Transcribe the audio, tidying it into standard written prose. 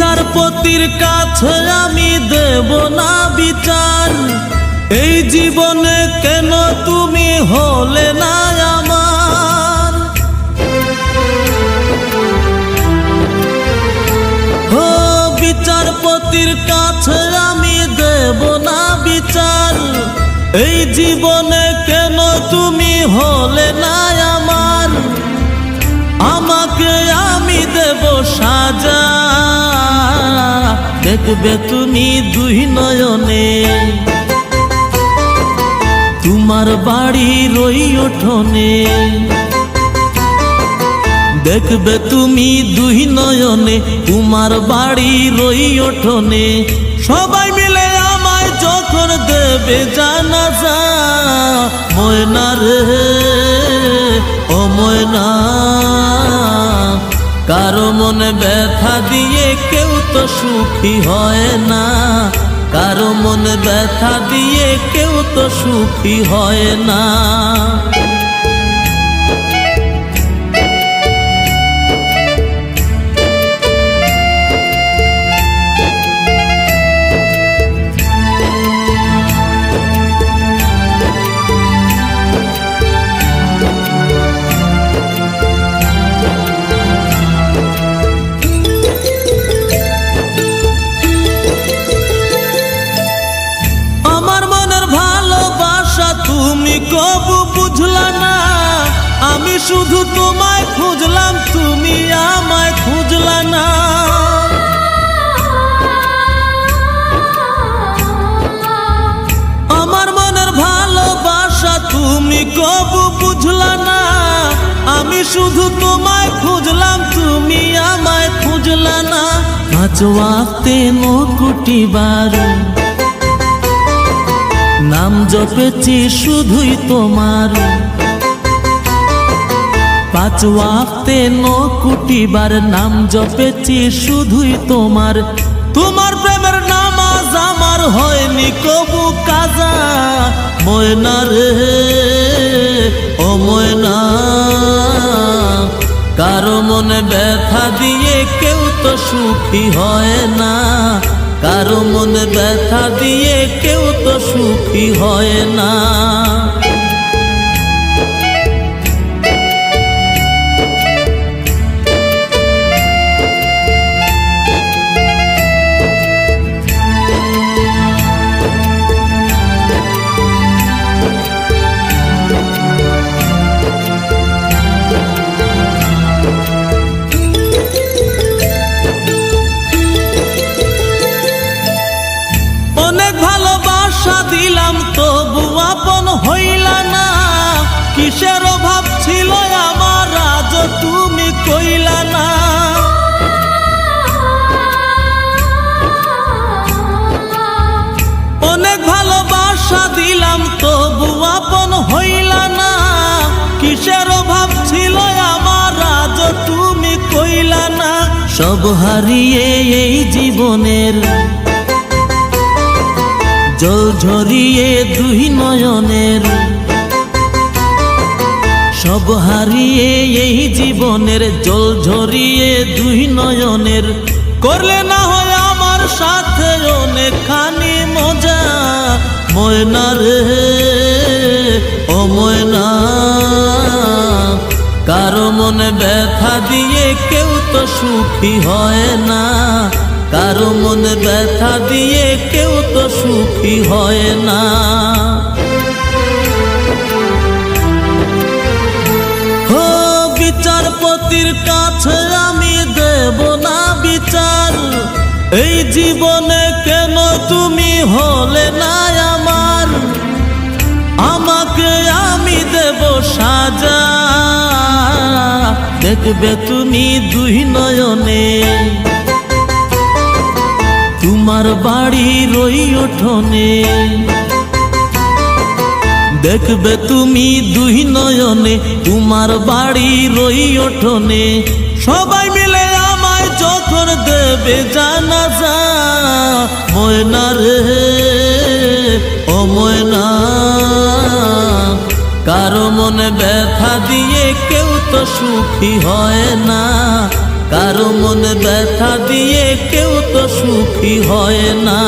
বিচারপতির কাছে আমি দেব না বিচার, এই জীবনে কেন তুমি হলে না আমার। ও বিচারপতির কাছে আমি দেব না বিচার, এই জীবনে কেন তুমি হলে না আমার। আমাকে আমি দেব সাজা, দেখবে তুমি দুই নয়নে, তোমার বাড়ির ওই উঠোনে। দেখবে তুমি দুই নয়নে, তোমার বাড়ির ওই উঠোনে। সবাই মিলে আমায় যখন দেবে জানাজা, ময়না রে ও ময়না, কারো মনে ব্যথা দিয়ে কেউ তো সুখী হয় না, কারো মনে ব্যথা দিয়ে কেউ তো সুখী হয় না। তুমি কবু বুঝলা না, আমি শুধু তোমায় খুঁজলাম, তুমি আমায় খুঁজলা না। আমার মনের ভালোবাসা তুমি কবু বুঝলা না, আমি শুধু তোমায় খুঁজলাম, তুমি আমায় খুঁজলা না। পাঁচ ওয়াক্তে 9 কোটি বার নাম জপেছি শুধুই তোমার, 5 ওয়াক্তে 9 কোটি বার নাম জপেছি শুধুই তোমার। তোমার প্রেমের নামাজ আমার হয়নি কবু কাজা, ময়না রে ও ময়না, কারো মনে ব্যথা দিয়ে কেউ তো সুখী হয় না, কারো মনে ব্যথা দিয়ে কেউ তো সুখী হয় না। দিলাম তবু আপন হইলা না, কিসের অভাব ছিল আমার আজ তুমি কইলা না। অনেক ভালোবাসা দিলাম তবু আপন হইলা না, কিসের অভাব ছিল আমার আজ তুমি কইলা না। সব হারিয়ে এই জীবনের জল ঝরিয়ে দুই নয়নের, সব হারিয়ে এই জীবনের জল ঝরিয়ে দুই নয়নের। করলে না হয় আমার সাথে অনেকখানি মজা, ময়না রে ও ময়না, কারো মনে ব্যথা দিয়ে কেউ তো সুখী হয় না, কারো মনে ব্যথা দিয়ে কেউ তো সুখী হয় না। ও বিচারপতির কাছে আমি দেব না বিচার, এই জীবনে কেন তুমি হলে না আমার। আমাকে আমি দেব সাজা, দেখবে তুমি দুই নয়নে, তোমার বাড়ির ওই উঠোনে। দেখবে তুমি দুই নয়নে, তোমার বাড়ির ওই উঠোনে। সবাই মিলে আমায় যখন দেবে জানাজা, ময়না রে ও ময়না, কারো মনে ব্যথা দিয়ে কেউ তো সুখী হয় না, কারো মনে ব্যথা দিয়ে কেউ তো সুখী হয় না।